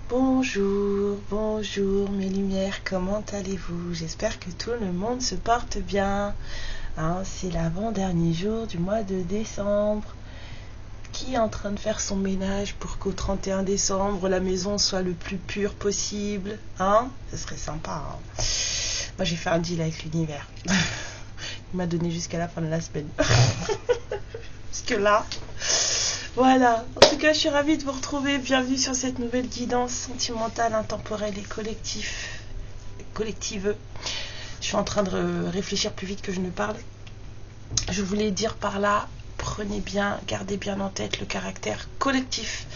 Bonjour, bonjour mes lumières, comment allez-vous? J'espère que tout le monde se porte bien. Hein, c'est l'avant-dernier jour du mois de décembre. Qui est en train de faire son ménage pour qu'au 31 décembre, la maison soit le plus pure possible? Hein? Ce serait sympa. Hein? Moi, j'ai fait un deal avec l'univers. Il m'a donné jusqu'à la fin de la semaine. Parce que là... Voilà, en tout cas je suis ravie de vous retrouver, bienvenue sur cette nouvelle guidance sentimentale, intemporelle et collective. Je suis en train de réfléchir plus vite que je ne parle. Je voulais dire par là, prenez bien, gardez bien en tête le caractère collectif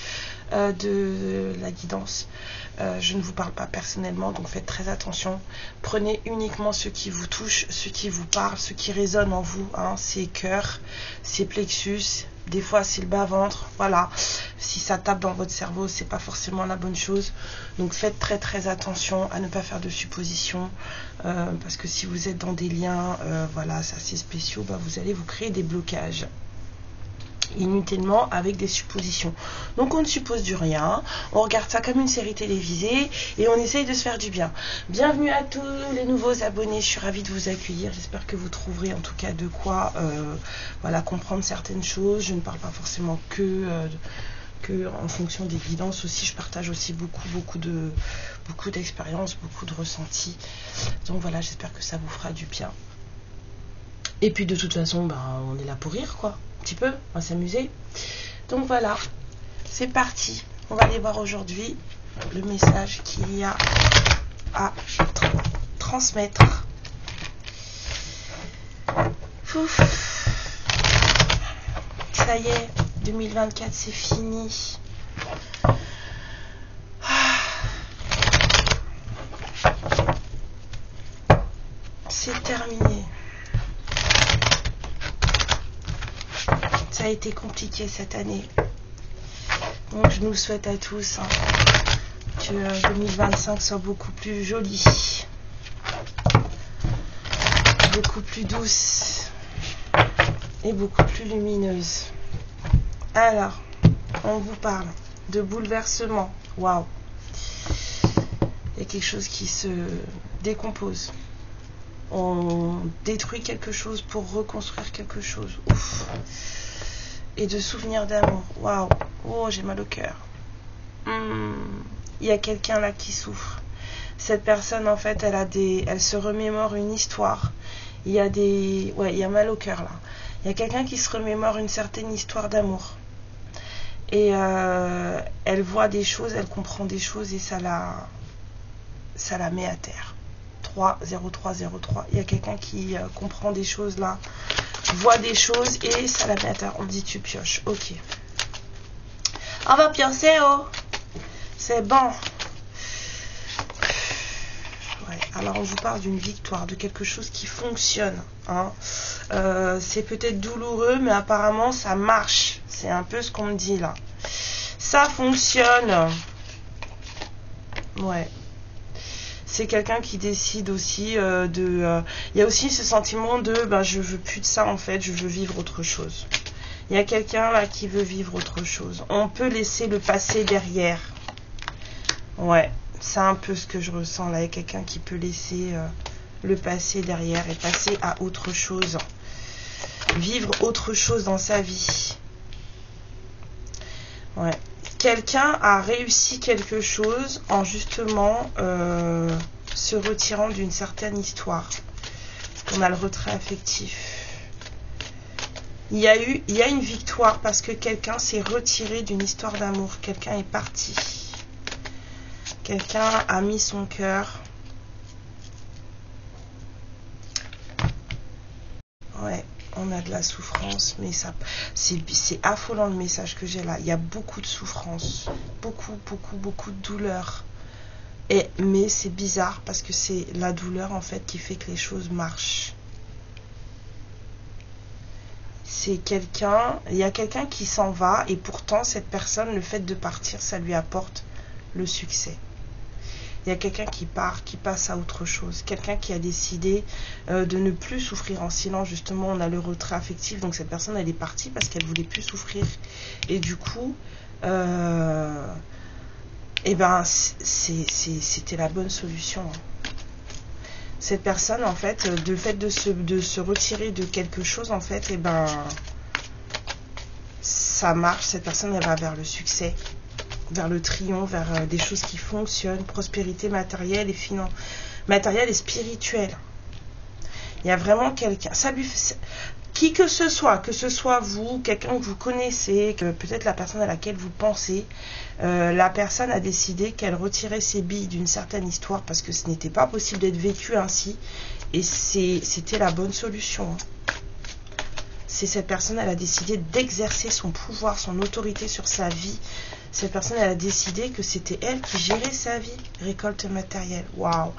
de la guidance. Je ne vous parle pas personnellement, donc faites très attention. Prenez uniquement ce qui vous touche, ce qui vous parle, ce qui résonne en vous. Hein, c'est cœur, c'est plexus, des fois c'est le bas-ventre. Voilà, si ça tape dans votre cerveau, c'est pas forcément la bonne chose. Donc faites très très attention à ne pas faire de suppositions, parce que si vous êtes dans des liens, voilà, c'est assez spéciaux, bah, vous allez vous créer des blocages. Inutilement avec des suppositions. Donc on ne suppose du rien, on regarde ça comme une série télévisée et on essaye de se faire du bien. Bienvenue à tous les nouveaux abonnés, je suis ravie de vous accueillir, j'espère que vous trouverez en tout cas de quoi voilà, comprendre certaines choses. Je ne parle pas forcément que en fonction des guidances aussi, je partage aussi beaucoup d'expériences, beaucoup de ressentis. Donc voilà, j'espère que ça vous fera du bien. Et puis de toute façon, ben, on est là pour rire quoi. Un petit peu, on va s'amuser. Donc voilà, c'est parti. On va aller voir aujourd'hui le message qu'il y a à transmettre. Ouf. Ça y est, 2024 c'est fini. C'est terminé. Ça a été compliqué cette année. Donc je nous souhaite à tous que 2025 soit beaucoup plus joli, beaucoup plus douce et beaucoup plus lumineuse. Alors, on vous parle de bouleversement. Waouh! Il y a quelque chose qui se décompose. On détruit quelque chose pour reconstruire quelque chose. Ouf! Et de souvenirs d'amour. Waouh! Oh, j'ai mal au cœur. Il y a quelqu'un là qui souffre. Cette personne, en fait, elle se remémore une histoire. Il y a mal au cœur là. Il y a quelqu'un qui se remémore une certaine histoire d'amour. Et elle voit des choses, elle comprend des choses et ça la met à terre. 30303. Il y a quelqu'un qui comprend des choses là, voit des choses et ça la met à terre. On dit tu pioches. Ok. On va piocher, oh. C'est bon. Ouais. Alors on vous parle d'une victoire, de quelque chose qui fonctionne. Hein. C'est peut-être douloureux, mais apparemment ça marche. C'est un peu ce qu'on me dit là. Ça fonctionne. Ouais. C'est quelqu'un qui décide aussi il y a aussi ce sentiment de je veux plus de ça en fait, je veux vivre autre chose. Il y a quelqu'un là qui veut vivre autre chose. On peut laisser le passé derrière. Ouais, c'est un peu ce que je ressens là. Il y a quelqu'un qui peut laisser le passé derrière et passer à autre chose. Vivre autre chose dans sa vie. Ouais. Quelqu'un a réussi quelque chose en justement se retirant d'une certaine histoire. Parce qu'on a le retrait affectif. Il y a une victoire parce que quelqu'un s'est retiré d'une histoire d'amour. Quelqu'un est parti. Quelqu'un a mis son cœur. Ouais. On a de la souffrance, mais ça, c'est affolant le message que j'ai là. Il y a beaucoup de souffrance, beaucoup de douleur. Mais c'est bizarre parce que c'est la douleur en fait qui fait que les choses marchent. C'est il y a quelqu'un qui s'en va et pourtant cette personne, le fait de partir, ça lui apporte le succès. Il y a quelqu'un qui part, qui passe à autre chose. Quelqu'un qui a décidé de ne plus souffrir en silence. Justement, on a le retrait affectif. Donc cette personne, elle est partie parce qu'elle voulait plus souffrir. Et du coup, eh ben, c'était la bonne solution. Cette personne, en fait, le fait de se retirer de quelque chose, en fait, eh ben, ça marche. Cette personne, elle va vers le succès, vers le triomphe, vers des choses qui fonctionnent, prospérité matérielle et matérielle et spirituelle. Il y a vraiment quelqu'un, qui que ce soit vous, quelqu'un que vous connaissez, que peut-être la personne à laquelle vous pensez, la personne a décidé qu'elle retirait ses billes d'une certaine histoire parce que ce n'était pas possible d'être vécu ainsi, et c'était la bonne solution. C'est cette personne, elle a décidé d'exercer son pouvoir, son autorité sur sa vie. Cette personne, elle a décidé que c'était elle qui gérait sa vie. Récolte matérielle. Waouh.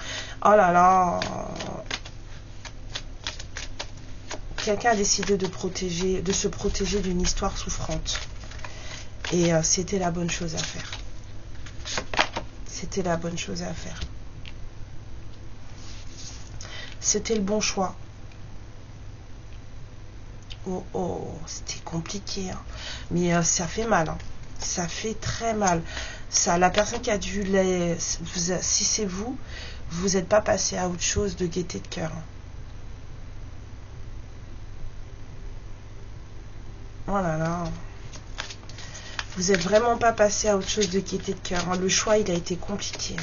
Oh là là. Quelqu'un a décidé de se protéger d'une histoire souffrante. Et c'était la bonne chose à faire. C'était la bonne chose à faire. C'était le bon choix. Oh, c'était compliqué. Hein. Mais ça fait mal. Hein. Ça fait très mal. Ça, la personne qui a dû si c'est vous, vous n'êtes pas passé à autre chose de gaieté de cœur. Hein. Oh là là. Vous n'êtes vraiment pas passé à autre chose de gaieté de cœur. Hein. Le choix, il a été compliqué.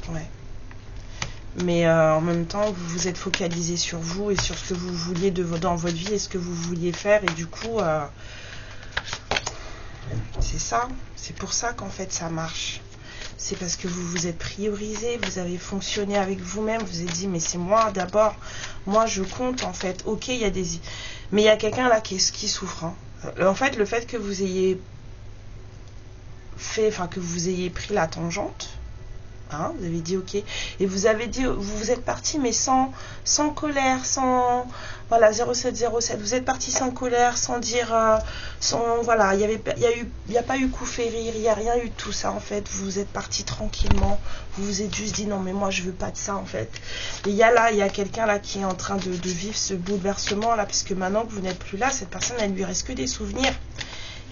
Ouais. Mais en même temps, vous vous êtes focalisé sur vous et sur ce que vous vouliez dans votre vie et ce que vous vouliez faire. Et du coup, c'est ça. C'est pour ça qu'en fait, ça marche. C'est parce que vous vous êtes priorisé, vous avez fonctionné avec vous-même, vous vous êtes dit, mais c'est moi d'abord, moi je compte en fait. Ok, il y a mais il y a quelqu'un là qui souffre. Hein. En fait, le fait que vous ayez que vous ayez pris la tangente, hein, vous avez dit ok, et vous avez dit, vous êtes parti mais sans colère, voilà, 0707, vous êtes parti sans colère, sans dire, voilà, il y a pas eu coup férir, il n'y a rien eu de tout ça en fait, vous êtes parti tranquillement, vous vous êtes juste dit non mais moi je veux pas de ça en fait. Et il y a quelqu'un là qui est en train de vivre ce bouleversement là, puisque maintenant que vous n'êtes plus là, cette personne elle lui reste que des souvenirs,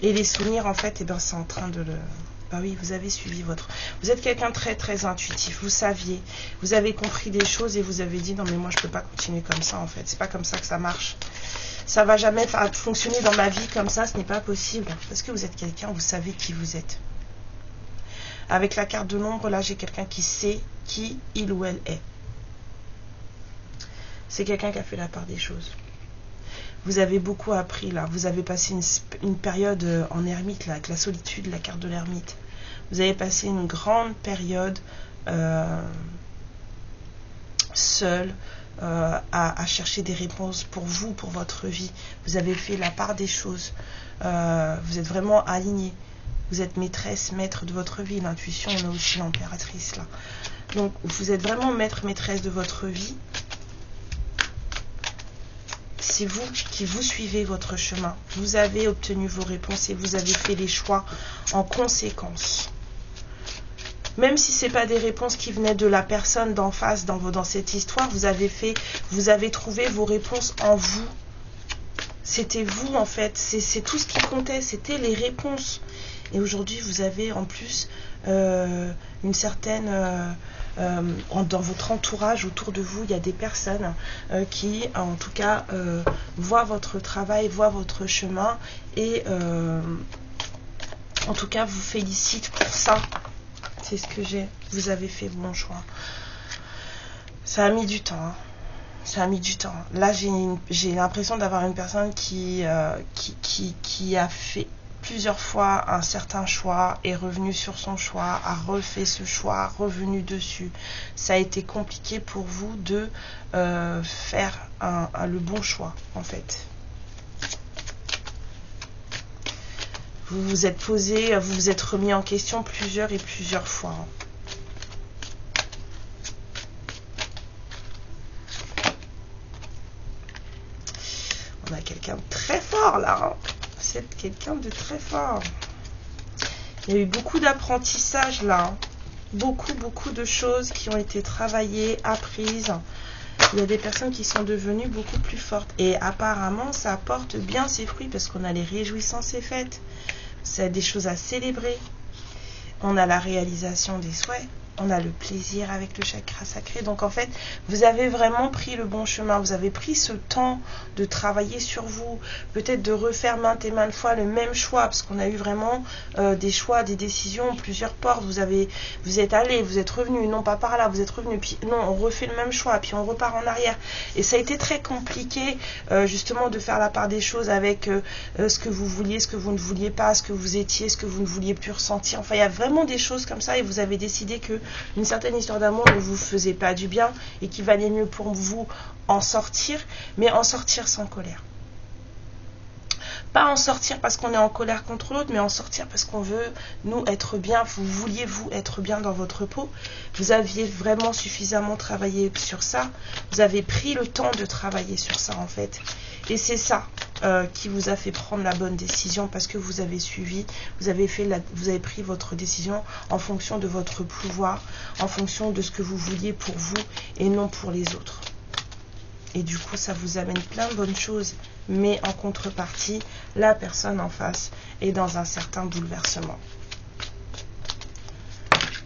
et les souvenirs en fait, et ben c'est en train de le... Bah oui, vous avez suivi vous êtes quelqu'un de très très intuitif, vous saviez, vous avez compris des choses et vous avez dit non mais moi je peux pas continuer comme ça en fait, c'est pas comme ça que ça marche, ça va jamais fonctionner dans ma vie comme ça, ce n'est pas possible, parce que vous êtes quelqu'un, vous savez qui vous êtes. Avec la carte de l'ombre là, j'ai quelqu'un qui sait qui il ou elle est. C'est quelqu'un qui a fait la part des choses. Vous avez beaucoup appris là, vous avez passé une période en ermite là, avec la solitude, la carte de l'ermite. Vous avez passé une grande période seul, à chercher des réponses pour vous, pour votre vie. Vous avez fait la part des choses. Vous êtes vraiment aligné. Vous êtes maîtresse, maître de votre vie. L'intuition, on a aussi l'impératrice là. Donc vous êtes vraiment maître, maîtresse de votre vie. C'est vous qui vous suivez votre chemin. Vous avez obtenu vos réponses et vous avez fait les choix en conséquence. Même si ce n'est pas des réponses qui venaient de la personne d'en face dans cette histoire, vous avez trouvé vos réponses en vous. C'était vous en fait. C'est tout ce qui comptait, c'était les réponses. Et aujourd'hui, vous avez en plus une certaine... dans votre entourage, autour de vous, il y a des personnes qui, en tout cas, voient votre travail, voient votre chemin et, en tout cas, vous félicitent pour ça. C'est ce que j'ai. Vous avez fait le bon choix. Ça a mis du temps. Hein. Ça a mis du temps. Là, j'ai l'impression d'avoir une personne qui a fait plusieurs fois un certain choix, est revenu sur son choix, a refait ce choix, revenu dessus. Ça a été compliqué pour vous de faire le bon choix, en fait. Vous vous êtes posé, vous vous êtes remis en question plusieurs et plusieurs fois. On a quelqu'un de très fort là. Hein. Vous êtes quelqu'un de très fort. Il y a eu beaucoup d'apprentissage là. Hein. Beaucoup de choses qui ont été travaillées, apprises. Il y a des personnes qui sont devenues beaucoup plus fortes. Et apparemment, ça apporte bien ses fruits parce qu'on a les réjouissances et fêtes. C'est des choses à célébrer. On a la réalisation des souhaits. On a le plaisir avec le chakra sacré. Donc en fait, vous avez vraiment pris le bon chemin. Vous avez pris ce temps de travailler sur vous. Peut-être de refaire maintes et maintes fois le même choix. Parce qu'on a eu vraiment des choix, des décisions, plusieurs portes. Vous êtes allé, vous êtes revenu. Non, pas par là, vous êtes revenu. Puis non, on refait le même choix. Puis on repart en arrière. Et ça a été très compliqué justement de faire la part des choses avec ce que vous vouliez, ce que vous ne vouliez pas, ce que vous étiez, ce que vous ne vouliez plus ressentir. Enfin, il y a vraiment des choses comme ça. Et vous avez décidé que une certaine histoire d'amour ne vous faisait pas du bien et qu'il valait mieux pour vous en sortir, mais en sortir sans colère. Pas en sortir parce qu'on est en colère contre l'autre, mais en sortir parce qu'on veut, nous, être bien. Vous vouliez, vous, être bien dans votre peau. Vous aviez vraiment suffisamment travaillé sur ça. Vous avez pris le temps de travailler sur ça, en fait. Et c'est ça qui vous a fait prendre la bonne décision parce que vous avez suivi, vous avez pris votre décision en fonction de votre pouvoir, en fonction de ce que vous vouliez pour vous et non pour les autres. Et du coup, ça vous amène plein de bonnes choses. Mais en contrepartie, la personne en face est dans un certain bouleversement.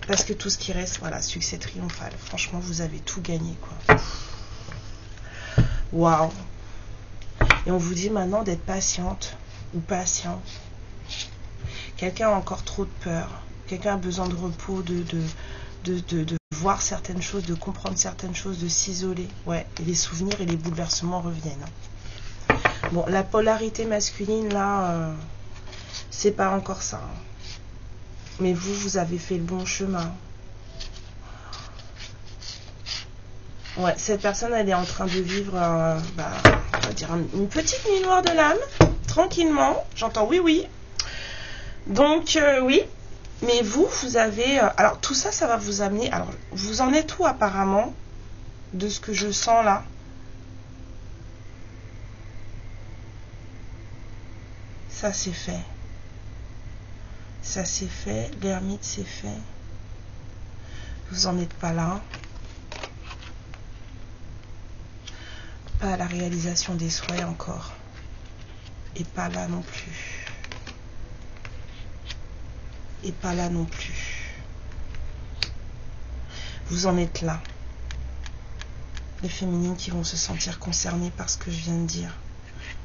Parce que tout ce qui reste, voilà, succès triomphal. Franchement, vous avez tout gagné, quoi. Waouh! Et on vous dit maintenant d'être patiente ou patient. Quelqu'un a encore trop de peur. Quelqu'un a besoin de repos, de voir certaines choses, de comprendre certaines choses, de s'isoler. Ouais, et les souvenirs et les bouleversements reviennent. Bon, la polarité masculine, là, c'est pas encore ça. Hein. Mais vous avez fait le bon chemin. Ouais, cette personne, elle est en train de vivre, on va dire, une petite nuit noire de l'âme, tranquillement. J'entends oui. Donc, oui. Mais vous avez... alors, tout ça, ça va vous amener... Alors, vous en êtes où, apparemment, de ce que je sens, là? Ça, c'est fait. Ça, c'est fait. L'ermite, c'est fait. Vous en êtes pas là. Pas à la réalisation des souhaits encore. Et pas là non plus. Et pas là non plus. Vous en êtes là. Les féminines qui vont se sentir concernées par ce que je viens de dire.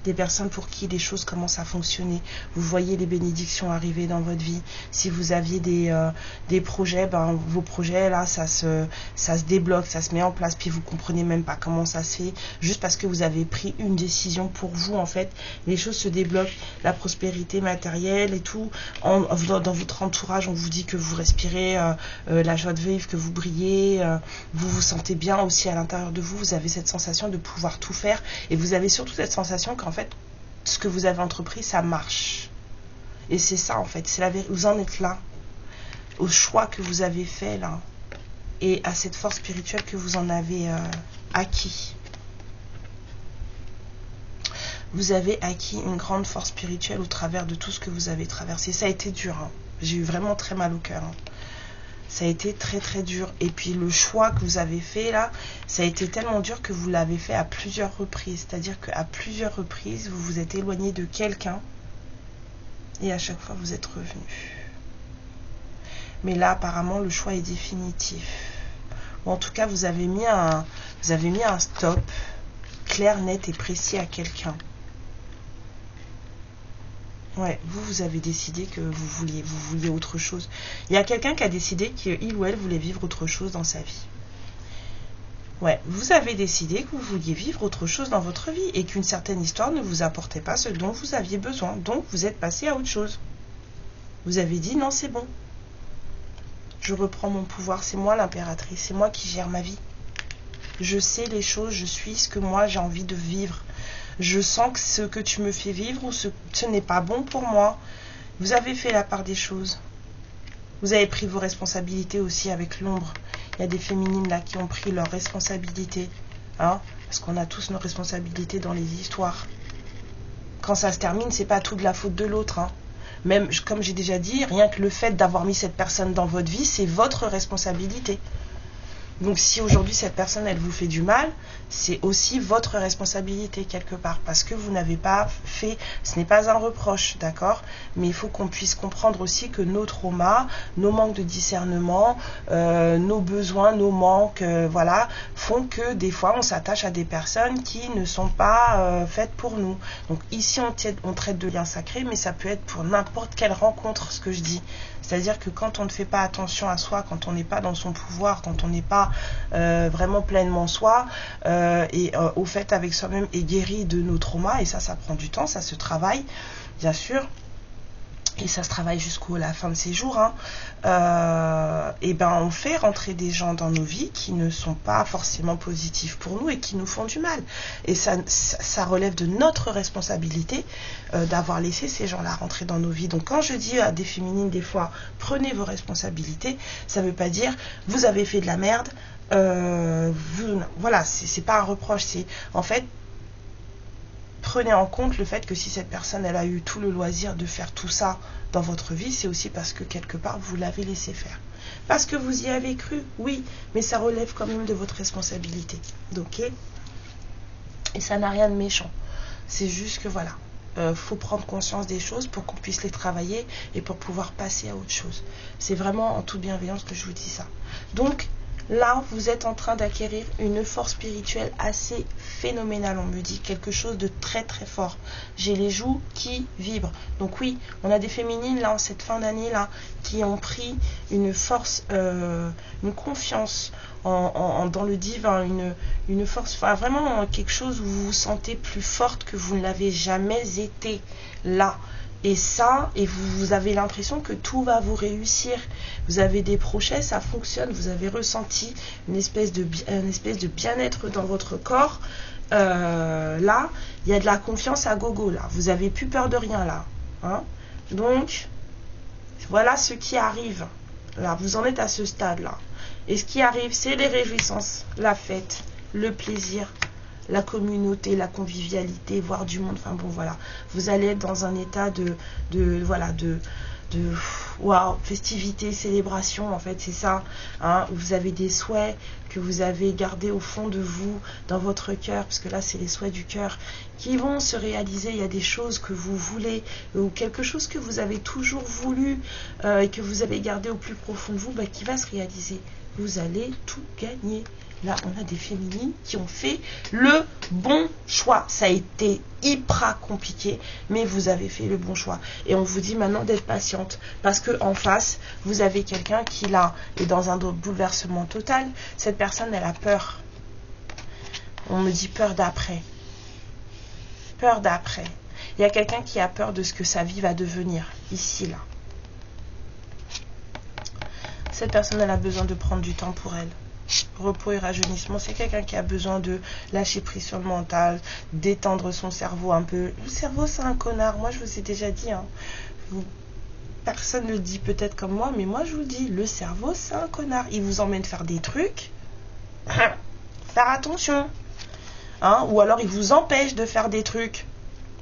Des personnes pour qui les choses commencent à fonctionner. Vous voyez les bénédictions arriver dans votre vie. Si vous aviez des projets, vos projets, là, ça se débloque, ça se met en place, puis vous comprenez même pas comment ça se fait. Juste parce que vous avez pris une décision pour vous, en fait, les choses se débloquent. La prospérité matérielle et tout. Dans votre entourage, on vous dit que vous respirez la joie de vivre, que vous brillez. Vous vous sentez bien aussi à l'intérieur de vous. Vous avez cette sensation de pouvoir tout faire. Et vous avez surtout cette sensation qu'en fait, ce que vous avez entrepris, ça marche. Et c'est ça, en fait. C'est la vérité. Vous en êtes là. Au choix que vous avez fait, là. Et à cette force spirituelle que vous en avez acquis. Vous avez acquis une grande force spirituelle au travers de tout ce que vous avez traversé. Ça a été dur. Hein. J'ai eu vraiment très mal au cœur. Hein. Ça a été très très dur. Et puis le choix que vous avez fait là, ça a été tellement dur que vous l'avez fait à plusieurs reprises. C'est-à-dire qu'à plusieurs reprises, vous vous êtes éloigné de quelqu'un. Et à chaque fois, vous êtes revenu. Mais là, apparemment, le choix est définitif. Ou en tout cas, vous avez mis un stop clair, net et précis à quelqu'un. Ouais, vous avez décidé que vous vouliez autre chose. Il y a quelqu'un qui a décidé qu'il ou elle voulait vivre autre chose dans sa vie. Ouais, vous avez décidé que vous vouliez vivre autre chose dans votre vie et qu'une certaine histoire ne vous apportait pas ce dont vous aviez besoin. Donc, vous êtes passé à autre chose. Vous avez dit non, c'est bon. Je reprends mon pouvoir, c'est moi l'impératrice, c'est moi qui gère ma vie. Je sais les choses, je suis ce que moi j'ai envie de vivre. Je sens que ce que tu me fais vivre ou ce n'est pas bon pour moi. Vous avez fait la part des choses. Vous avez pris vos responsabilités aussi avec l'ombre. Il y a des féminines là qui ont pris leurs responsabilités. Hein, parce qu'on a tous nos responsabilités dans les histoires. Quand ça se termine, c'est pas tout de la faute de l'autre. Hein. Même, comme j'ai déjà dit, rien que le fait d'avoir mis cette personne dans votre vie, c'est votre responsabilité. Donc si aujourd'hui cette personne elle vous fait du mal, c'est aussi votre responsabilité quelque part, parce que vous n'avez pas fait, ce n'est pas un reproche, d'accord, mais il faut qu'on puisse comprendre aussi que nos traumas, nos manques de discernement, nos besoins, nos manques, voilà, font que des fois on s'attache à des personnes qui ne sont pas faites pour nous. Donc ici on traite de liens sacrés, mais ça peut être pour n'importe quelle rencontre, ce que je dis. C'est-à-dire que quand on ne fait pas attention à soi, quand on n'est pas dans son pouvoir, quand on n'est pas vraiment pleinement soi, et au fait avec soi-même et guéri de nos traumas, et ça prend du temps, ça se travaille, bien sûr, et ça se travaille jusqu'à la fin de ses jours, hein. Et ben on fait rentrer des gens dans nos vies qui ne sont pas forcément positifs pour nous et qui nous font du mal. Et ça relève de notre responsabilité d'avoir laissé ces gens-là rentrer dans nos vies. Donc quand je dis à des féminines des fois, prenez vos responsabilités, ça ne veut pas dire vous avez fait de la merde, voilà, c'est pas un reproche, c'est en fait, prenez en compte le fait que si cette personne elle a eu tout le loisir de faire tout ça dans votre vie, c'est aussi parce que quelque part vous l'avez laissé faire. Parce que vous y avez cru, oui, mais ça relève quand même de votre responsabilité. Ok ? Et ça n'a rien de méchant. C'est juste que voilà, faut prendre conscience des choses pour qu'on puisse les travailler et pour pouvoir passer à autre chose. C'est vraiment en toute bienveillance que je vous dis ça. Donc, là, vous êtes en train d'acquérir une force spirituelle assez phénoménale, on me dit, quelque chose de très très fort. J'ai les joues qui vibrent. Donc oui, on a des féminines là en cette fin d'année là qui ont pris une force, une confiance dans le divin, une force, enfin vraiment quelque chose où vous vous sentez plus forte que vous ne l'avez jamais été là. Et ça, et vous avez l'impression que tout va vous réussir. Vous avez des projets, ça fonctionne. Vous avez ressenti une espèce de bien-être dans votre corps. Là, il y a de la confiance à gogo. Là, vous avez plus peur de rien là. Hein. Donc, voilà ce qui arrive. Là, vous en êtes à ce stade-là. Et ce qui arrive, c'est les réjouissances, la fête, le plaisir, la communauté, la convivialité, voir du monde, enfin bon voilà, vous allez être dans un état de waouh, festivité, célébration, en fait c'est ça, hein. Vous avez des souhaits que vous avez gardés au fond de vous, dans votre cœur, parce que là c'est les souhaits du cœur qui vont se réaliser. Il y a des choses que vous voulez, ou quelque chose que vous avez toujours voulu et que vous avez gardé au plus profond de vous, qui va se réaliser. Vous allez tout gagner. Là, on a des féminines qui ont fait le bon choix. Ça a été hyper compliqué, mais vous avez fait le bon choix. Et on vous dit maintenant d'être patiente, parce que en face, vous avez quelqu'un qui là est dans un bouleversement total. Cette personne, elle a peur. On me dit peur d'après. Peur d'après. Il y a quelqu'un qui a peur de ce que sa vie va devenir, ici, là. Cette personne, elle a besoin de prendre du temps pour elle. Repos et rajeunissement, c'est quelqu'un qui a besoin de lâcher prise sur le mental, d'étendre son cerveau un peu. Le cerveau, c'est un connard. Moi, je vous ai déjà dit, hein. Personne ne le dit peut-être comme moi, mais moi, je vous dis, le cerveau, c'est un connard. Il vous emmène faire des trucs. Faire attention. Hein, ou alors, il vous empêche de faire des trucs.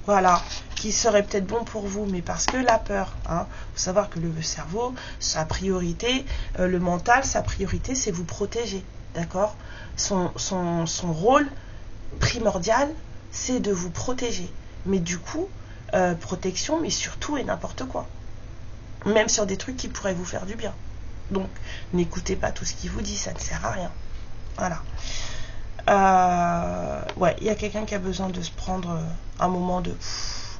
Voilà, qui serait peut-être bon pour vous, mais parce que la peur, hein, faut savoir que le cerveau, sa priorité, le mental, sa priorité, c'est vous protéger, d'accord ? Son rôle primordial, c'est de vous protéger. Mais du coup, protection, mais surtout et n'importe quoi. Même sur des trucs qui pourraient vous faire du bien. Donc, n'écoutez pas tout ce qu'il vous dit, ça ne sert à rien. Voilà. Ouais, il y a quelqu'un qui a besoin de se prendre un moment de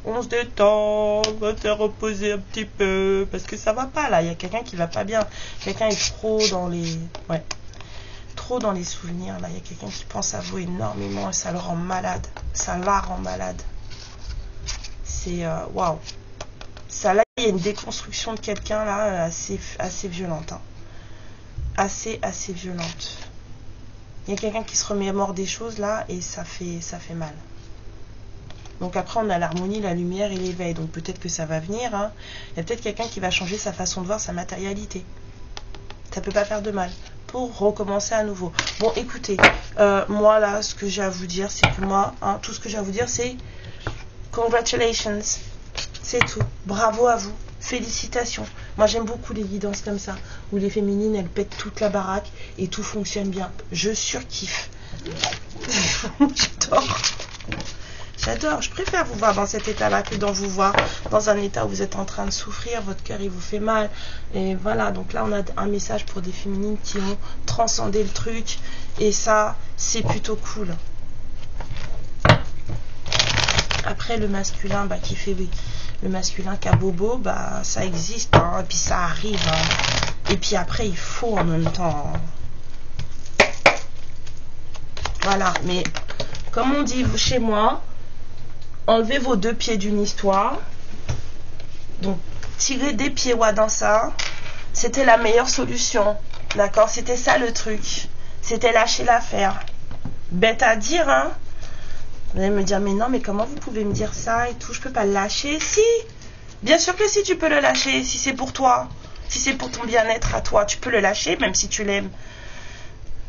on se détend, on va se reposer un petit peu parce que ça va pas là, il y a quelqu'un qui va pas bien, quelqu'un est trop dans les souvenirs là, il y a quelqu'un qui pense à vous énormément et ça le rend malade, ça la rend malade. C'est waouh. Ça là, il y a une déconstruction de quelqu'un là assez violente, hein. Assez violente. Il y a quelqu'un qui se remémore des choses là et ça fait mal. Donc après on a l'harmonie, la lumière et l'éveil. Donc peut-être que ça va venir. Hein. Il y a peut-être quelqu'un qui va changer sa façon de voir sa matérialité. Ça peut pas faire de mal. Pour recommencer à nouveau. Bon écoutez, moi là ce que j'ai à vous dire c'est que moi, tout ce que j'ai à vous dire c'est congratulations. C'est tout. Bravo à vous. Félicitations. Moi j'aime beaucoup les guidances comme ça, où les féminines elles pètent toute la baraque et tout fonctionne bien. Je surkiffe. J'adore. J'adore. Je préfère vous voir dans cet état-là que dans vous voir dans un état où vous êtes en train de souffrir, votre cœur il vous fait mal. Et voilà, donc là on a un message pour des féminines qui ont transcendé le truc. Et ça, c'est plutôt cool. Après le masculin qui fait oui. Le masculin qui a bobo, ça existe, hein, et puis ça arrive. Hein. Et puis après, il faut en même temps. Voilà, mais comme on dit chez moi, enlevez vos deux pieds d'une histoire. Donc, tirer des pieds dans ça, c'était la meilleure solution. D'accord? C'était ça le truc. C'était lâcher l'affaire. Bête à dire, hein? Vous allez me dire, mais non, mais comment vous pouvez me dire ça et tout? Je peux pas le lâcher. Si, bien sûr que si, tu peux le lâcher, si c'est pour toi, si c'est pour ton bien-être à toi, tu peux le lâcher, même si tu l'aimes.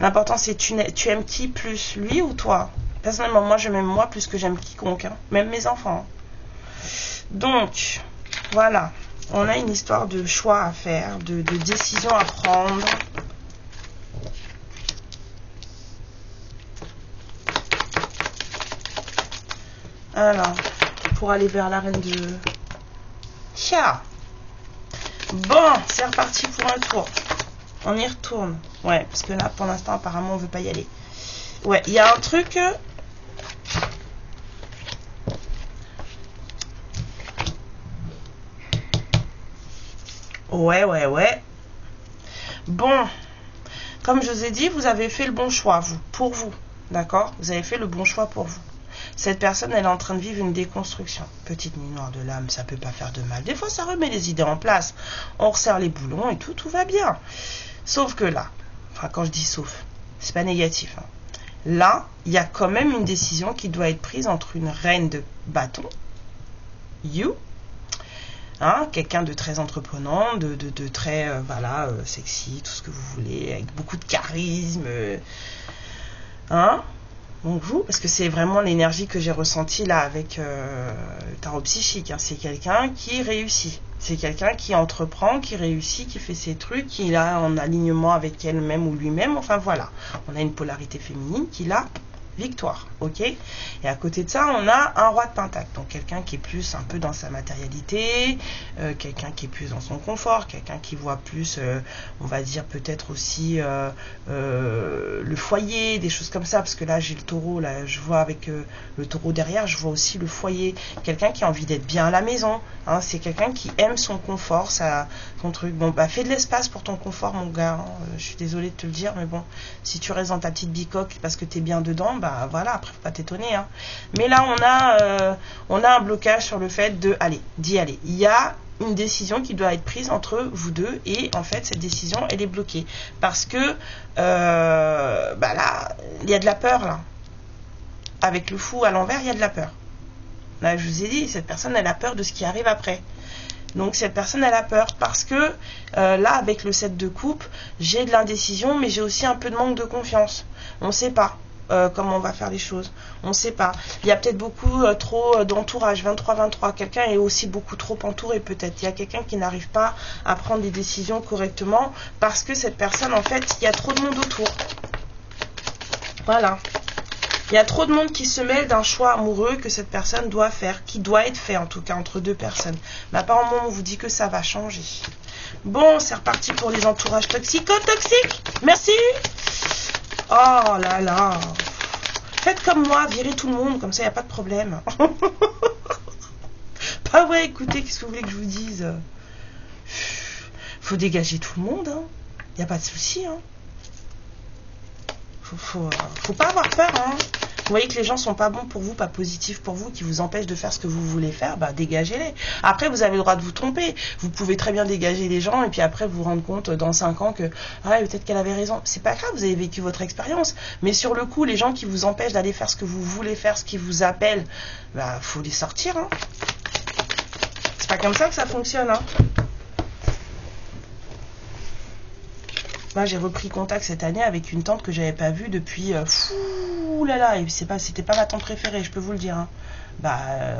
L'important, c'est tu aimes qui plus, lui ou toi? Personnellement, moi, je m'aime moi plus que j'aime quiconque, hein, même mes enfants. Donc, voilà, on a une histoire de choix à faire, de décision à prendre. Alors, pour aller vers la reine de... Tiens. Bon, c'est reparti pour un tour. On y retourne. Ouais, parce que là, pour l'instant, apparemment, on veut pas y aller. Ouais, il y a un truc... Ouais. Bon, comme je vous ai dit, vous avez fait le bon choix, vous, pour vous. D'accord? Vous avez fait le bon choix pour vous. Cette personne, elle est en train de vivre une déconstruction. Petite nuit noire de l'âme, ça peut pas faire de mal. Des fois, ça remet les idées en place. On resserre les boulons et tout va bien. Sauf que là, enfin, quand je dis sauf, c'est pas négatif. Hein. Là, il y a quand même une décision qui doit être prise entre une reine de bâton, you, hein, quelqu'un de très entreprenant, de très, sexy, tout ce que vous voulez, avec beaucoup de charisme, hein. Donc vous, parce que c'est vraiment l'énergie que j'ai ressentie là avec le tarot psychique. Hein. C'est quelqu'un qui réussit. C'est quelqu'un qui entreprend, qui réussit, qui fait ses trucs, qui est là en alignement avec elle-même ou lui-même. Enfin voilà, on a une polarité féminine qui l'a victoire, ok. Et à côté de ça, on a un roi de pentacle, donc quelqu'un qui est plus un peu dans sa matérialité, quelqu'un qui est plus dans son confort, quelqu'un qui voit plus, on va dire peut-être aussi le foyer, des choses comme ça, parce que là j'ai le taureau, là je vois avec le taureau derrière, je vois aussi le foyer, quelqu'un qui a envie d'être bien à la maison, hein, c'est quelqu'un qui aime son confort, son truc. Bon, fais de l'espace pour ton confort, mon gars, hein. Je suis désolée de te le dire, mais bon, si tu restes dans ta petite bicoque parce que t'es bien dedans, voilà, après faut pas t'étonner, hein. Mais là on a un blocage sur le fait d'y aller. Il y a une décision qui doit être prise entre vous deux et en fait cette décision elle est bloquée parce que là il y a de la peur là. Avec le fou à l'envers, il y a de la peur. Là je vous ai dit, cette personne elle a peur de ce qui arrive après. Donc cette personne elle a peur parce que là avec le 7 de coupe, j'ai de l'indécision mais j'ai aussi un peu de manque de confiance. On ne sait pas comment on va faire les choses. On ne sait pas. Il y a peut-être beaucoup trop d'entourage. 23-23. Quelqu'un est aussi beaucoup trop entouré peut-être. Il y a quelqu'un qui n'arrive pas à prendre des décisions correctement parce que cette personne en fait, il y a trop de monde autour. Voilà. Il y a trop de monde qui se mêle d'un choix amoureux que cette personne doit faire, qui doit être fait en tout cas entre deux personnes. Mais apparemment on vous dit que ça va changer. Bon, c'est reparti pour les entourages toxiques. Merci. Oh là là. Faites comme moi, virez tout le monde, comme ça il n'y a pas de problème. Pas ouais, écoutez, qu'est-ce que vous voulez que je vous dise? Faut dégager tout le monde, hein. Il n'y a pas de souci, hein. Faut pas avoir peur, hein. Vous voyez que les gens sont pas bons pour vous, pas positifs pour vous, qui vous empêchent de faire ce que vous voulez faire, dégagez-les. Après, vous avez le droit de vous tromper. Vous pouvez très bien dégager les gens et puis après vous rendre compte dans 5 ans que peut-être qu'elle avait raison. C'est pas grave, vous avez vécu votre expérience. Mais sur le coup, les gens qui vous empêchent d'aller faire ce que vous voulez faire, ce qui vous appelle, faut les sortir, hein. C'est pas comme ça que ça fonctionne, hein. Moi, j'ai repris contact cette année avec une tante que j'avais pas vue depuis et c'était pas ma tante préférée, je peux vous le dire, hein.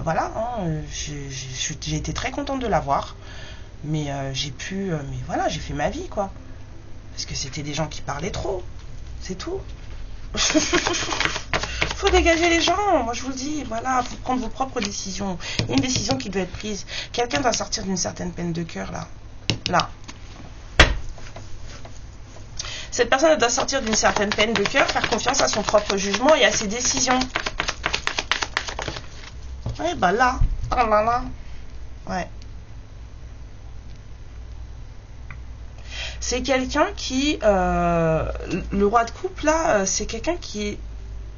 Voilà, hein, j'ai été très contente de la voir. Mais j'ai pu... mais voilà, j'ai fait ma vie, quoi. Parce que c'était des gens qui parlaient trop. C'est tout. Faut dégager les gens, moi je vous le dis, voilà, faut prendre vos propres décisions. Il y a une décision qui doit être prise. Quelqu'un doit sortir d'une certaine peine de cœur, là. Là. Cette personne doit sortir d'une certaine peine de cœur, faire confiance à son propre jugement et à ses décisions. Ouais, bah là. Oh là là. Ouais. C'est quelqu'un qui... le roi de coupe, là, c'est quelqu'un qui est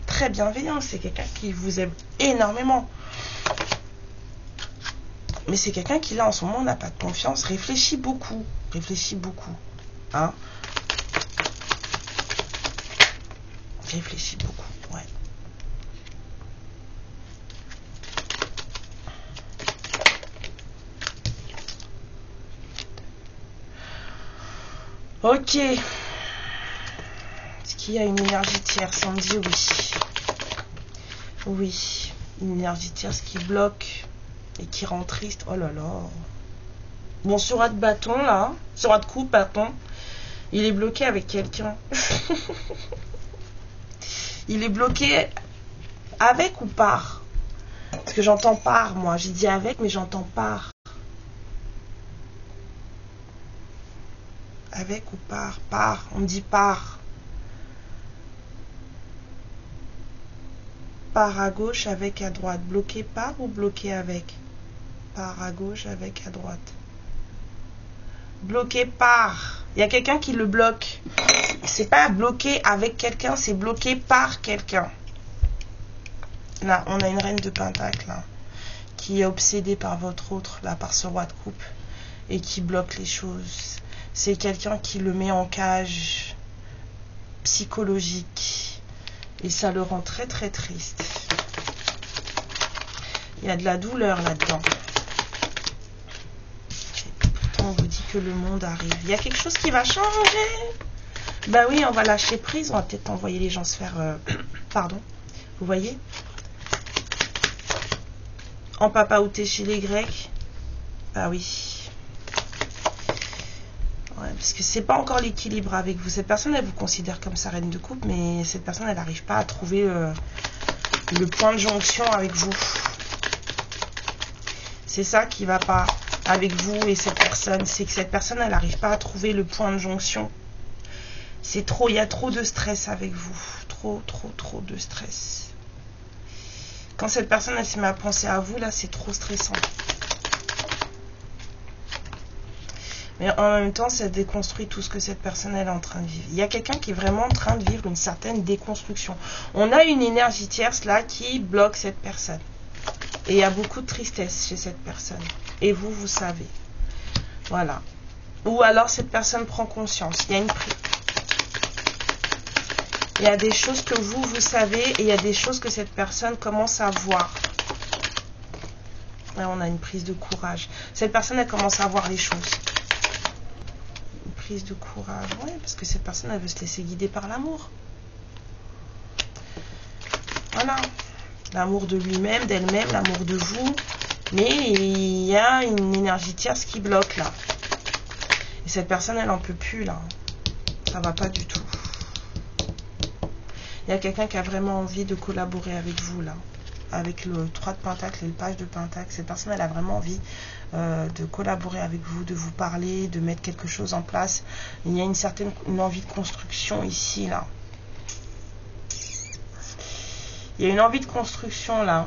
très bienveillant. C'est quelqu'un qui vous aime énormément. Mais c'est quelqu'un qui, là, en ce moment, n'a pas de confiance. Réfléchit beaucoup. Réfléchit beaucoup. Hein? Réfléchit beaucoup, ouais. Ok. Est-ce qu'il y a une énergie tierce? On me dit oui. Oui. Une énergie tierce qui bloque et qui rend triste. Oh là là. Bon, ce roi de bâton, là. Ce roi de coupe, bâton. Il est bloqué avec quelqu'un. Il est bloqué avec ou par? Parce que j'entends par, moi. J'ai dit avec, mais j'entends par. Avec ou par? Par. On me dit par. Par à gauche, avec à droite. Bloqué par ou bloqué avec? Par à gauche, avec à droite. Bloqué par. Il y a quelqu'un qui le bloque. C'est pas bloqué avec quelqu'un, c'est bloqué par quelqu'un. Là, on a une reine de pentacle, là, qui est obsédée par votre autre, là, par ce roi de coupe, et qui bloque les choses. C'est quelqu'un qui le met en cage psychologique. Et ça le rend très très triste. Il y a de la douleur là-dedans. Pourtant, on vous dit que le monde arrive. Il y a quelque chose qui va changer. Ben oui, on va lâcher prise. On va peut-être envoyer les gens se faire... pardon. Vous voyez? En papaouté chez les Grecs. Ah oui. Ouais, parce que c'est pas encore l'équilibre avec vous. Cette personne, elle vous considère comme sa reine de coupe, mais cette personne, elle n'arrive pas à trouver le point de jonction avec vous. C'est ça qui va pas avec vous et cette personne. C'est que cette personne, elle n'arrive pas à trouver le point de jonction. C'est trop, il y a trop de stress avec vous. Trop de stress. Quand cette personne, elle se met à penser à vous, là, c'est trop stressant. Mais en même temps, ça déconstruit tout ce que cette personne elle est en train de vivre. Il y a quelqu'un qui est vraiment en train de vivre une certaine déconstruction. On a une énergie tierce là qui bloque cette personne. Et il y a beaucoup de tristesse chez cette personne. Et vous, vous savez. Voilà. Ou alors cette personne prend conscience. Il y a une prise. Il y a des choses que vous, vous savez. Et il y a des choses que cette personne commence à voir. Là, on a une prise de courage. Cette personne, elle commence à voir les choses. De courage, oui, parce que cette personne elle veut se laisser guider par l'amour. Voilà, l'amour de lui-même, d'elle-même, l'amour de vous, mais il y a une énergie tierce qui bloque là. Et cette personne elle en peut plus là, ça va pas du tout. Il y a quelqu'un qui a vraiment envie de collaborer avec vous là, avec le 3 de pentacle et le page de pentacle. Cette personne elle a vraiment envie de collaborer avec vous, de vous parler, de mettre quelque chose en place. Il y a une envie de construction ici là. Il y a une envie de construction là,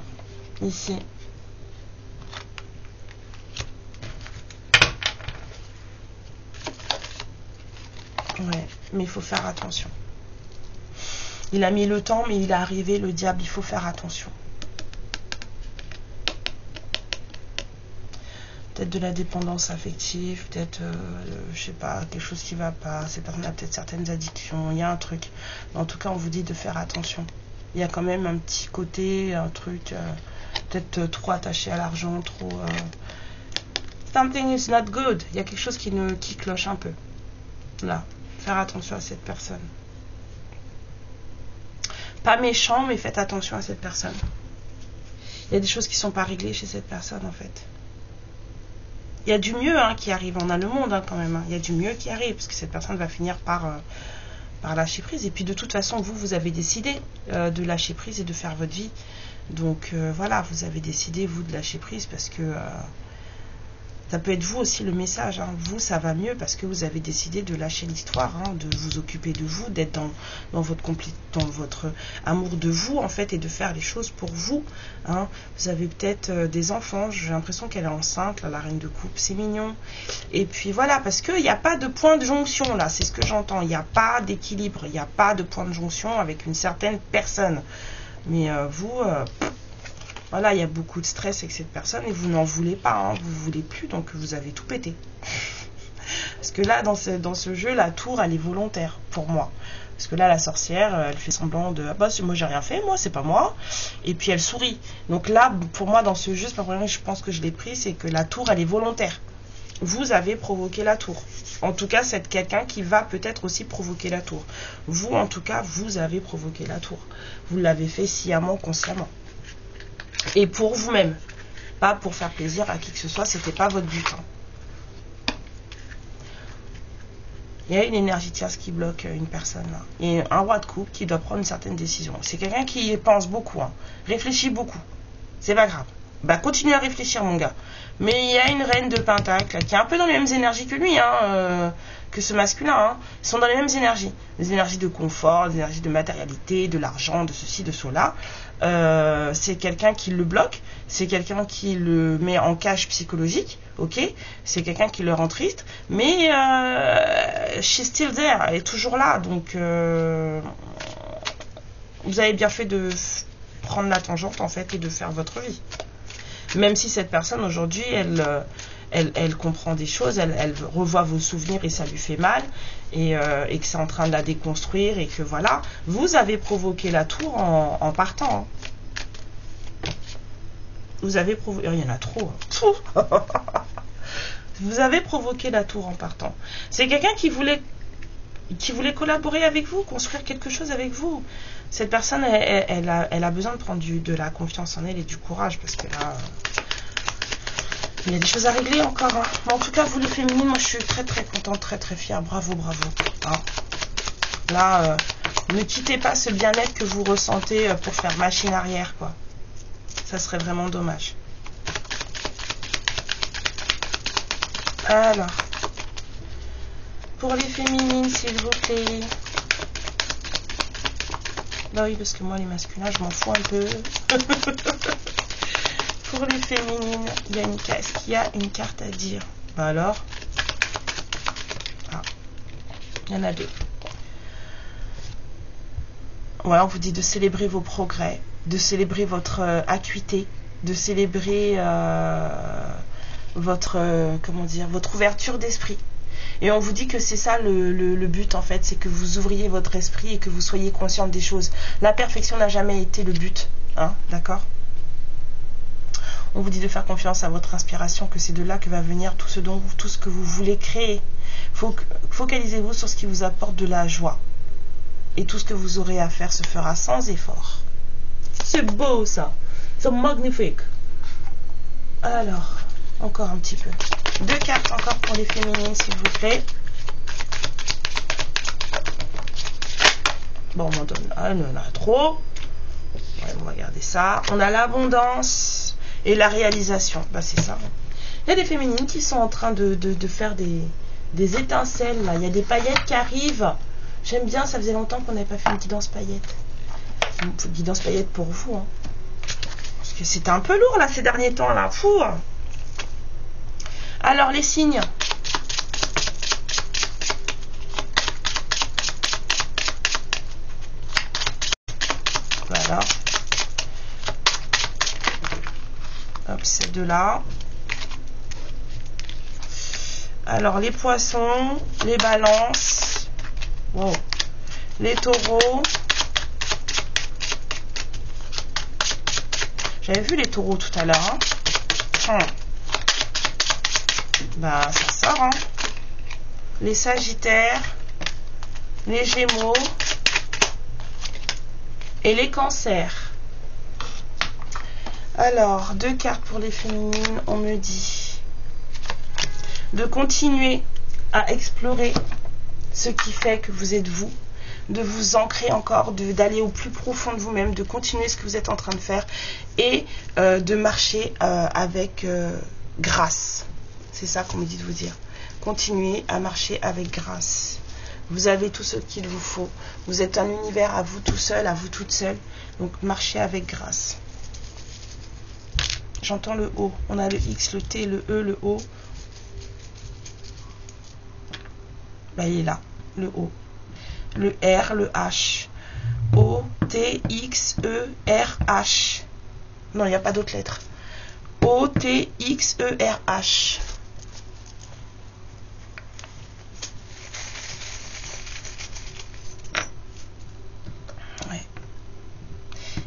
ici. Ouais, mais il faut faire attention. Il a mis le temps, mais il est arrivé, le diable, il faut faire attention. Peut-être de la dépendance affective, peut-être, je sais pas, quelque chose qui va pas. Cette personne a peut-être certaines addictions, il y a un truc. Mais en tout cas, on vous dit de faire attention. Il y a quand même un petit côté, un truc, peut-être trop attaché à l'argent, trop... Something is not good. Il y a quelque chose qui cloche un peu. Là, faire attention à cette personne. Pas méchant, mais faites attention à cette personne. Il y a des choses qui ne sont pas réglées chez cette personne, en fait. Il y a du mieux qui arrive. On a le monde quand même. Il y a du mieux qui arrive parce que cette personne va finir par lâcher prise. Et puis de toute façon, vous avez décidé de lâcher prise et de faire votre vie. Donc voilà, vous avez décidé, vous, de lâcher prise parce que ça peut être vous aussi le message. Vous, ça va mieux parce que vous avez décidé de lâcher l'histoire, de vous occuper de vous, d'être dans votre amour de vous, en fait, et de faire les choses pour vous. Vous avez peut-être des enfants. J'ai l'impression qu'elle est enceinte, là, la reine de coupe. C'est mignon. Et puis voilà, parce qu'il n'y a pas de point de jonction, là. C'est ce que j'entends. Il n'y a pas d'équilibre. Il n'y a pas de point de jonction avec une certaine personne. Mais voilà, il y a beaucoup de stress avec cette personne et vous n'en voulez pas, vous ne voulez plus, donc vous avez tout pété. Parce que là, dans ce jeu, la tour, elle est volontaire pour moi. Parce que là, la sorcière, elle fait semblant de « Ah bah, moi, j'ai rien fait, moi, c'est pas moi. » Et puis, elle sourit. Donc là, pour moi, dans ce jeu, c'est pas pour rien que je pense que je l'ai pris, c'est que la tour, elle est volontaire. Vous avez provoqué la tour. En tout cas, c'est quelqu'un qui va peut-être aussi provoquer la tour. Vous, en tout cas, vous avez provoqué la tour. Vous l'avez fait sciemment, consciemment. Et pour vous-même, pas pour faire plaisir à qui que ce soit, c'était pas votre but. Il y a une énergie tierce qui bloque une personne là. Et un roi de coupe qui doit prendre une certaine décision. C'est quelqu'un qui pense beaucoup, réfléchit beaucoup. C'est pas grave. Bah continue à réfléchir mon gars. Mais il y a une reine de pentacle qui est un peu dans les mêmes énergies que lui, que ce masculin. Ils sont dans les mêmes énergies. Des énergies de confort, des énergies de matérialité, de l'argent, de ceci, de cela. C'est quelqu'un qui le bloque, c'est quelqu'un qui le met en cage psychologique, ok, c'est quelqu'un qui le rend triste, mais she's still there, elle est toujours là, donc vous avez bien fait de prendre la tangente en fait et de faire votre vie. Même si cette personne aujourd'hui, elle comprend des choses, elle revoit vos souvenirs et ça lui fait mal, et que c'est en train de la déconstruire, et que voilà, vous avez provoqué la tour en partant. Vous avez provoqué... Il y en a trop. Vous avez provoqué la tour en partant. C'est quelqu'un qui voulait collaborer avec vous, construire quelque chose avec vous. Cette personne, elle a besoin de prendre de la confiance en elle et du courage, parce que là... il y a des choses à régler encore. Mais en tout cas, vous les féminines, moi je suis très très contente, très très fière. Bravo, bravo. Là, ne quittez pas ce bien-être que vous ressentez pour faire machine arrière, quoi. Ça serait vraiment dommage. Alors, pour les féminines, s'il vous plaît. Bah oui, parce que moi, les masculins, je m'en fous un peu. Pour les féminines, est-ce qu'il y a une carte à dire? Bah alors, il y en a deux. Ouais, on vous dit de célébrer vos progrès, de célébrer votre acuité, de célébrer votre ouverture d'esprit. Et on vous dit que c'est ça le but en fait, c'est que vous ouvriez votre esprit et que vous soyez consciente des choses. La perfection n'a jamais été le but, d'accord? On vous dit de faire confiance à votre inspiration, que c'est de là que va venir tout ce que vous voulez créer. Focalisez-vous sur ce qui vous apporte de la joie. Et tout ce que vous aurez à faire se fera sans effort. C'est beau ça. C'est magnifique. Alors, encore un petit peu. 2 cartes encore pour les féminines, s'il vous plaît. Bon, on m'en donne. Ah, on en a trop. Ouais, on va garder ça. On a l'abondance et la réalisation. Bah, c'est ça. Il y a des féminines qui sont en train de faire des étincelles. Là. Il y a des paillettes qui arrivent. J'aime bien, ça faisait longtemps qu'on n'avait pas fait une guidance paillettes. Une guidance paillettes pour vous. Parce que c'était un peu lourd là ces derniers temps là. Fou. Alors les signes. Voilà. Hop, ces deux-là. Alors les poissons, les balances. Wow. Les taureaux. J'avais vu les taureaux tout à l'heure. Bah, ça sort. Les sagittaires. Les gémeaux. Et les cancers. Alors, 2 cartes pour les féminines. On me dit de continuer à explorer ce qui fait que vous êtes vous, de vous ancrer encore, d'aller au plus profond de vous-même, de continuer ce que vous êtes en train de faire et de marcher avec grâce. C'est ça qu'on me dit de vous dire. Continuez à marcher avec grâce. Vous avez tout ce qu'il vous faut. Vous êtes un univers à vous tout seul, à vous toute seule. Donc marchez avec grâce. J'entends le O. On a le X, le T, le E, le O. Ben, il est là, le O. Le R, le H. O, T, X, E, R, H. Non, il n'y a pas d'autres lettres. O, T, X, E, R, H. Ouais.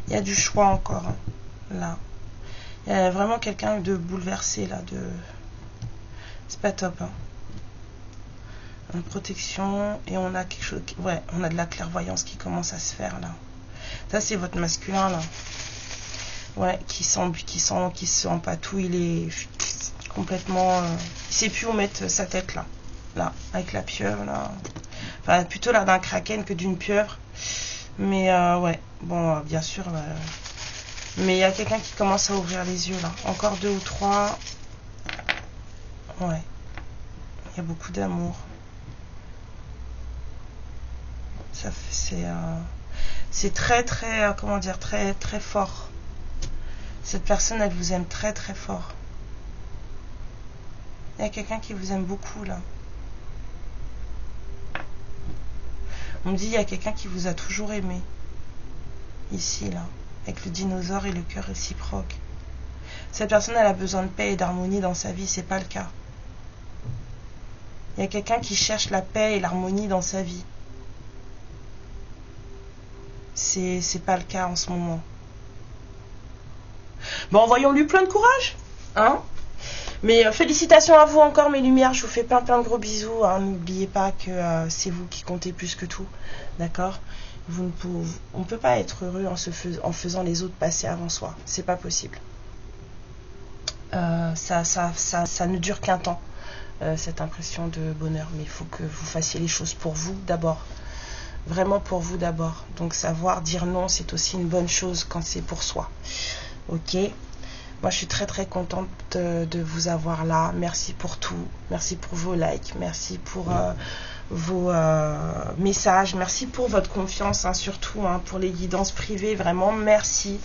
Il y a du choix encore, hein, là. Il y a vraiment quelqu'un de bouleversé, là. C'est pas top, hein. Une protection et on a quelque chose, ouais, on a de la clairvoyance qui commence à se faire là. Ça c'est votre masculin là, ouais, qui se sent pas tout, il est complètement, il sait plus où mettre sa tête là, avec la pieuvre là, enfin plutôt là d'un kraken que d'une pieuvre, mais ouais, bon bien sûr, mais il y a quelqu'un qui commence à ouvrir les yeux là, encore 2 ou 3, ouais, il y a beaucoup d'amour. C'est très très comment dire, très très fort. Cette personne, elle vous aime très très fort. Il y a quelqu'un qui vous aime beaucoup là. On me dit il y a quelqu'un qui vous a toujours aimé. Ici là, avec le dinosaure et le cœur réciproque. Cette personne, elle a besoin de paix et d'harmonie dans sa vie, c'est pas le cas. Il y a quelqu'un qui cherche la paix et l'harmonie dans sa vie. C'est pas le cas en ce moment. Bon, envoyons-lui plein de courage, hein. Mais félicitations à vous encore mes lumières, je vous fais plein de gros bisous, hein. N'oubliez pas que c'est vous qui comptez plus que tout, d'accord. On ne peut pas être heureux en faisant les autres passer avant soi, c'est pas possible. Ça ne dure qu'un temps, cette impression de bonheur, mais il faut que vous fassiez les choses pour vous d'abord. Vraiment pour vous d'abord. Donc savoir dire non, c'est aussi une bonne chose quand c'est pour soi. Ok. Moi, je suis très très contente de vous avoir là. Merci pour tout. Merci pour vos likes. Merci pour vos messages. Merci pour votre confiance, hein, surtout hein, pour les guidances privées. Vraiment, merci.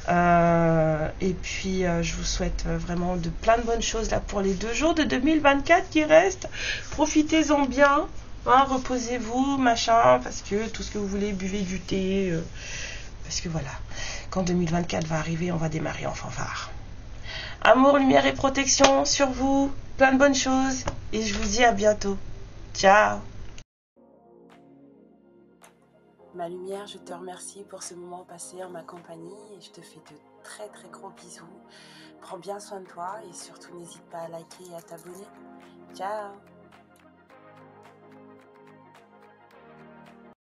Et puis, je vous souhaite vraiment plein de bonnes choses là pour les 2 jours de 2024 qui restent. Profitez-en bien. Hein, reposez-vous, machin, parce que tout ce que vous voulez, buvez du thé. Parce que voilà, quand 2024 va arriver, on va démarrer en fanfare. Amour, lumière et protection sur vous, plein de bonnes choses, et je vous dis à bientôt. Ciao. Ma lumière, je te remercie pour ce moment passé en ma compagnie, et je te fais de très très gros bisous. Prends bien soin de toi, et surtout n'hésite pas à liker et à t'abonner. Ciao.